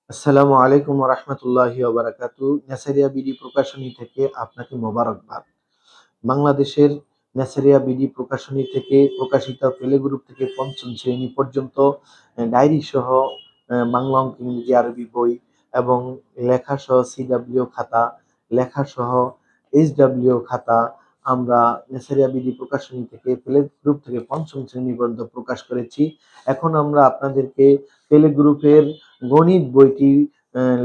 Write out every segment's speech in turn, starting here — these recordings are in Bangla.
আসসালামু আলাইকুম ওয়া রাহমাতুল্লাহি ওয়া বারাকাতুহু। নেসারিয়া বিডি প্রকাশনী থেকে আপনাকে মোবারকবাদ। বাংলাদেশের নেসারিয়া বিডি প্রকাশনী থেকে প্রকাশিত প্লে গ্রুপ থেকে পঞ্চম শ্রেণী পর্যন্ত ডায়েরি সহ বাংলা, অঙ্ক, ইংরেজি, আরবি বই এবং লেখা সহ সিডব্লিউ খাতা, লেখা সহ এইচডব্লিউ খাতা আমরা নেসারিয়া বিডি প্রকাশনী থেকে প্লে গ্রুপ থেকে পঞ্চম শ্রেণী পর্যন্ত প্রকাশ করেছি। এখন আমরা আপনাদেরকে প্লে গ্রুপের গণিত বইটি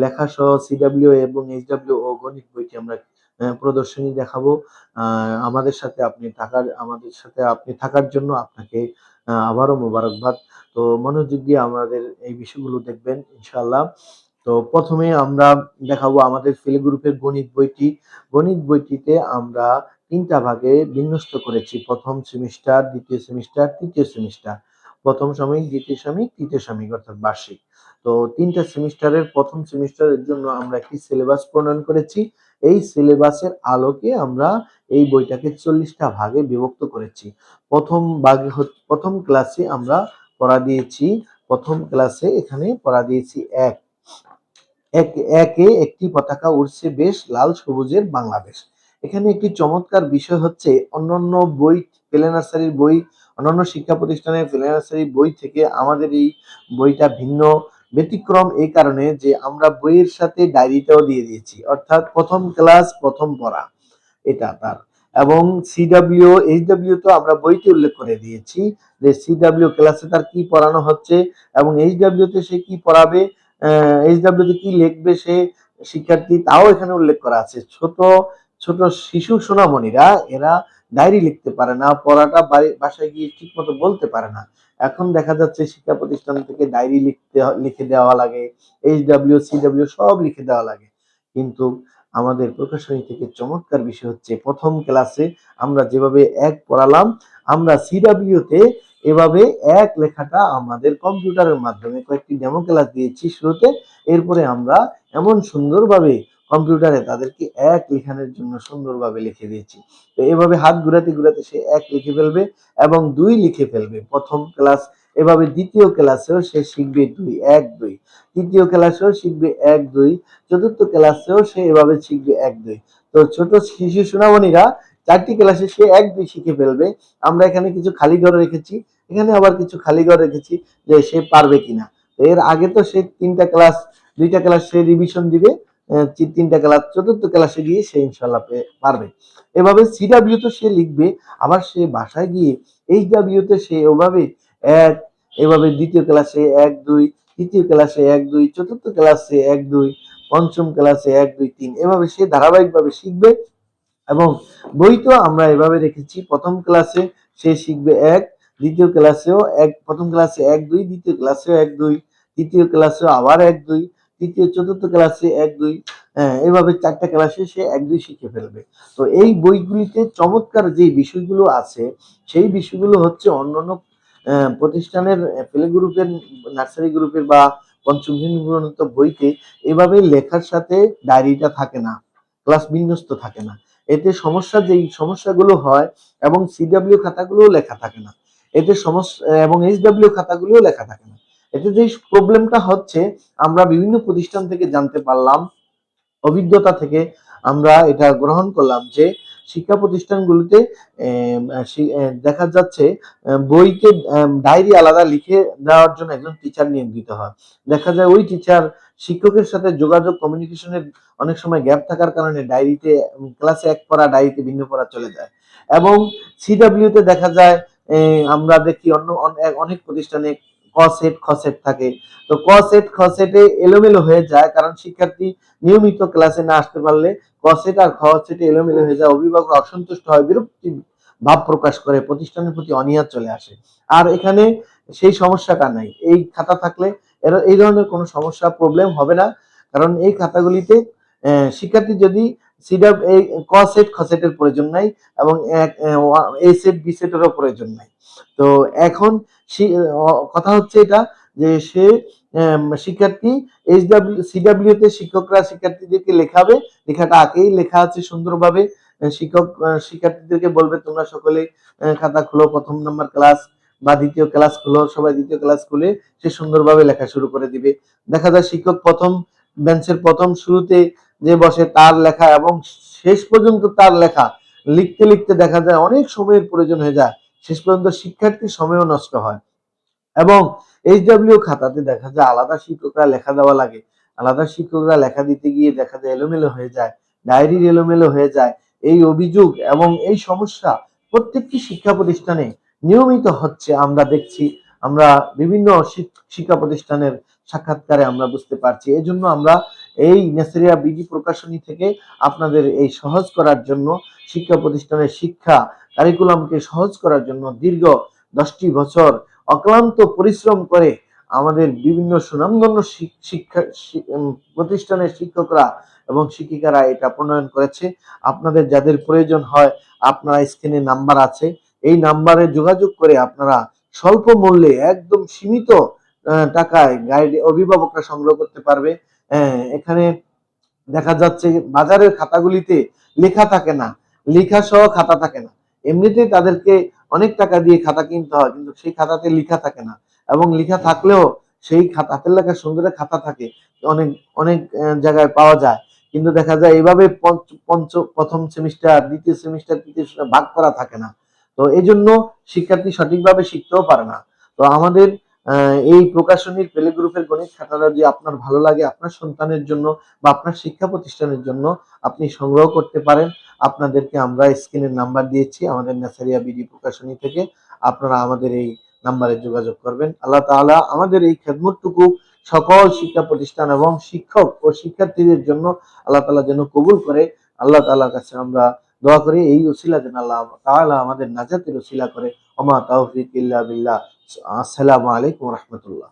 লেখা সহ সিডব্লিউ এবং এইচডব্লিউ ও গণিত বইটি আমরা প্রদর্শনী দেখাবো। আমাদের সাথে আপনি থাকার জন্য আপনাকে আবারও মোবারকবাদ। তো মনোযোগ দিয়ে আমাদের এই বিষয়গুলো দেখবেন ইনশাআল্লাহ। তো প্রথমে আমরা দেখাবো আমাদের ফেলে গ্রুপের গণিত বইটি। গণিত বইটিতে আমরা তিনটা ভাগে বিন্যস্ত করেছি: প্রথম সেমিস্টার, দ্বিতীয় সেমিস্টার, তৃতীয় সেমিস্টার। প্রথম সাময়িক, দ্বিতীয় সাময়িক, তৃতীয় সাময়িক অর্থাৎ বার্ষিক। তো তিনটা সেমিস্টারের প্রথম সেমিস্টারের জন্য আমরা একটি সিলেবাস প্রণয়ন করেছি। এই সিলেবাসের আলোকে আমরা এই বইটাকে 40টা ভাগে বিভক্ত করেছি। প্রথম ক্লাসে আমরা পড়া দিয়েছি, প্রথম ক্লাসে এখানে পড়া দিয়েছি এক একে একটি পতাকা উড়ছে বেশ, লাল সবুজের বাংলাদেশ। এখানে একটি চমৎকার বিষয় হচ্ছে, অন্যান্য বই, প্লে নার্সারির বই, অন্যান্য শিক্ষা প্রতিষ্ঠানের প্লে নার্সারির বই থেকে আমাদের এই বইটা ভিন্ন, ব্যতিক্রম এই কারণে যে আমরা বইয়ের সাথে ডায়েরিটাও দিয়ে দিয়েছি, অর্থাৎ প্রথম ক্লাস প্রথম পড়া এটা তার। এবং সিডব্লিউ এইচডব্লিউ তো আমরা বইতে উল্লেখ করে দিয়েছি যে সিডব্লিউ ক্লাসে তার কি পড়ানো হচ্ছে এবং এইচডব্লিউ তে সে কি পড়াবে, এইচডব্লিউ তে কি লিখবে সে শিক্ষার্থী, তাও এখানে উল্লেখ করা আছে। ছোট ছোট শিশু সোনামণিরা এরা ডায়েরি লিখতে পারে না, পড়াটা বাসায় গিয়ে ঠিক মতো বলতে পারে না। এখন দেখা যাচ্ছে শিক্ষা প্রতিষ্ঠান থেকে ডায়েরি লিখে দেওয়া লাগে, এইচডব্লিউ সিডব্লিউ সব লিখে দেওয়া লাগে। কিন্তু আমাদের প্রকাশনী থেকে চমৎকার বিষয় হচ্ছে, প্রথম ক্লাসে আমরা যেভাবে এক পড়ালাম, আমরা সিডব্লিউ তে এভাবে এক লেখাটা আমাদের কম্পিউটারের মাধ্যমে কয়েকটি ডেমো ক্লাস দিয়েছি শুরুতে। এরপরে আমরা এমন সুন্দরভাবে কম্পিউটারে তাদেরকে এক লেখানোর জন্য সুন্দরভাবে লিখে দিয়েছি। তো এভাবে হাত ঘুরাতে ঘুরাতে সে এক লিখে ফেলবে এবং দুই লিখে ফেলবে প্রথম ক্লাস। এভাবে দ্বিতীয় ক্লাসেও সে শিখবে দুই, এক দুই। তৃতীয় ক্লাসেও শিখবে এক দুই। চতুর্থ ক্লাসেও সে এভাবে শিখবে এক দুই। তো ছোট শিশু সোনামণিরা 4টি ক্লাসে সে এক দুই শিখে ফেলবে। আমরা এখানে কিছু খালি ঘর রেখেছি, এখানে আবার কিছু খালি ঘর রেখেছি যে সে পারবে কিনা। এর আগে তো সে 3টা ক্লাস, 2টা ক্লাস সে রিভিশন দিবে, 3টা ক্লাস চতুর্থ ক্লাসে গিয়ে সে ইনশাল্লাহ পারবে। এভাবে সিডব্লিউ তে সে লিখবে, আবার সে বাসায় গিয়ে এইচডব্লিউ তে সে ওভাবে এক, এভাবে দ্বিতীয় ক্লাসে এক দুই, তৃতীয় ক্লাসে এক দুই, চতুর্থ ক্লাসে এক দুই, পঞ্চম ক্লাসে এক দুই তিন, এভাবে সে ধারাবাহিকভাবে শিখবে। এবং বই তো আমরা এভাবে রেখেছি, প্রথম ক্লাসে সে শিখবে এক, দ্বিতীয় ক্লাসেও এক, প্রথম ক্লাসে এক দুই, দ্বিতীয় ক্লাসেও এক দুই, তৃতীয় ক্লাসেও আবার এক দুই, তৃতীয় চতুর্থ ক্লাসে এক দুই, এভাবে 4টা ক্লাসে সে এক দুই শিখে ফেলবে। তো এই বইগুলিতে চমৎকার যে বিষয়গুলো আছে, সেই বিষয়গুলো হচ্ছে অন্যান্য প্রতিষ্ঠানের প্লে গ্রুপের, নার্সারি গ্রুপের বা পঞ্চম শ্রেণী পর্যন্ত বইতে এভাবে লেখার সাথে ডায়েরিটা থাকে না, ক্লাস বিন্যস্ত থাকে না। এতে যেই সমস্যাগুলো হয়, এবং সিডব্লিউ খাতাগুলোও লেখা থাকে না এতে সমস্যা, এবং এইচডব্লিউ খাতাগুলোও লেখা থাকে না। এতে যে প্রবলেমটা হচ্ছে, আমরা বিভিন্ন প্রতিষ্ঠান থেকে জানতে পারলাম, অভিজ্ঞতা থেকে আমরা এটা গ্রহণ করলাম যে শিক্ষা প্রতিষ্ঠানগুলোতে দেখা যাচ্ছে বইতে ডায়েরি আলাদা লিখে দেওয়ার জন্য একজন টিচার নিয়োগ দিতে হয়। দেখা যায় ওই টিচার শিক্ষকের সাথে যোগাযোগ, কমিউনিকেশনের অনেক সময় গ্যাপ থাকার কারণে ডায়েরিতে, ক্লাসে এক পড়া ডায়েরিতে ভিন্ন পড়া চলে যায়। এবং সিডব্লিউ তে দেখা যায়, আমরা দেখি অনেক প্রতিষ্ঠানে ক সেট খ সেট থাকে। তো ক সেট খ সেটে এলোমেলো হয়ে যায়, কারণ শিক্ষার্থী নিয়মিত ক্লাসে না আসতে পারলে ক সেট আর খ সেটে এলোমেলো হয়ে যায়, অভিভাবকরা অসন্তুষ্ট হয়, বিরক্তি ভাব প্রকাশ করে, প্রতিষ্ঠানের প্রতি অনীহা চলে আসে। আর এখানে সেই সমস্যাটা নাই, এই খাতা থাকলে এই ধরনের কোনো সমস্যা প্রবলেম হবে না। কারণ এই খাতাগুলিতে শিক্ষার্থী যদি এই ক সেট খ সেটের প্রয়োজন নাই, এবং এ সেট বি সেটেরও প্রয়োজন নাই। তো এখন কথা হচ্ছে এটা যে সে শিক্ষার্থী সিডব্লিউ তে শিক্ষকরা শিক্ষার্থীদেরকে লেখাবে, লেখাটা আগেই লেখা আছে সুন্দরভাবে। শিক্ষক শিক্ষার্থীদেরকে বলবে তোমরা সকলে খাতা খুলো, প্রথম নাম্বার ক্লাস, বা দ্বিতীয় ক্লাস খুলো, সবাই দ্বিতীয় ক্লাস খুলে সে সুন্দরভাবে লেখা শুরু করে দিবে। দেখা যায় শিক্ষক প্রথম বেঞ্চের প্রথম শুরুতে যে বসে তার লেখা এবং শেষ পর্যন্ত তার লেখা লিখতে লিখতে দেখা যায় অনেক সময়ের প্রয়োজন হয়ে যায়, শেষ পর্যন্ত শিক্ষার্থীর সময়ও নষ্ট হয়। এবং এইচডব্লিউ খাতাতে দেখা যায় আলাদা শিক্ষকরা লেখা দেওয়া লাগে, আলাদা শিক্ষকরা লেখা দিতে গিয়ে দেখা যায় এলোমেলো হয়ে যায়, ডায়েরির এলোমেলো হয়ে যায়। এই অভিযোগ এবং এই সমস্যা প্রত্যেকটি শিক্ষা প্রতিষ্ঠানে নিয়মিত হচ্ছে, আমরা দেখছি, আমরা বিভিন্ন শিক্ষা প্রতিষ্ঠানের সাক্ষাৎকারে আমরা বুঝতে পারছি। এই জন্য আমরা এই নেসেরিয়া বিডি প্রকাশনী থেকে আপনাদের এই সহজ করার জন্য, শিক্ষা প্রতিষ্ঠানের শিক্ষা কারিকুলামকে সহজ করার জন্য দীর্ঘ 10টি বছর অক্লান্ত পরিশ্রম করে আমাদের বিভিন্ন সুনামধন্য শিক্ষা প্রতিষ্ঠানের শিক্ষকরা এবং শিক্ষিকারা এটা প্রণয়ন করেছে। আপনাদের যাদের প্রয়োজন হয়, আপনারা স্ক্রিনে নাম্বার আছে, এই নাম্বারে যোগাযোগ করে আপনারা স্বল্প মূল্যে একদম সীমিত টাকায় গাইড অভিভাবকরা সংগ্রহ করতে পারবে। এখানে দেখা যাচ্ছে বাজারের খাতাগুলিতে লেখা থাকে না, লেখা সহ খাতা থাকে না, এমনিতেই তাদেরকে অনেক টাকা দিয়ে খাতা কিনতে হয়, কিন্তু সেই খাতাতে লেখা থাকে না, এবং লেখা থাকলেও সেই খাতা হাতের লেখা সুন্দর খাতা থাকে অনেক অনেক জায়গায় পাওয়া যায়, কিন্তু দেখা যায় এইভাবে প্রথম সেমিস্টার, দ্বিতীয় সেমিস্টার, তৃতীয় সেমিস্টার ভাগ করা থাকে না। তো এই জন্য শিক্ষার্থী সঠিকভাবে শিখতেও পারে না। তো আমাদের এই প্রকাশনীর প্লে গ্রুপের গণিত খাতাটা যদি আপনার ভালো লাগে, আপনার সন্তানের জন্য বা আপনার শিক্ষা প্রতিষ্ঠানের জন্য আপনি সংগ্রহ করতে পারেন। আপনাদেরকে আমরা স্ক্রিনের নাম্বার দিয়েছি আমাদের নেসারিয়া বিডি প্রকাশনী থেকে, আপনারা আমাদের এই নাম্বারে যোগাযোগ করবেন। আল্লাহ তাআলা আমাদের এই খেদমতটুকু সকল শিক্ষা প্রতিষ্ঠান এবং শিক্ষক ও শিক্ষার্থীদের জন্য আল্লাহ তাআলা যেন কবুল করে। আল্লাহ তাআলার কাছে আমরা দোয়া করি এই উসিলা যেন আল্লাহ তাআলা আমাদের নাজাতের উসিলা করে। ওমা তাওফিক ইল্লা বিল্লাহ। আসসালামু আলাইকুম ওয়া রাহমাতুল্লাহ।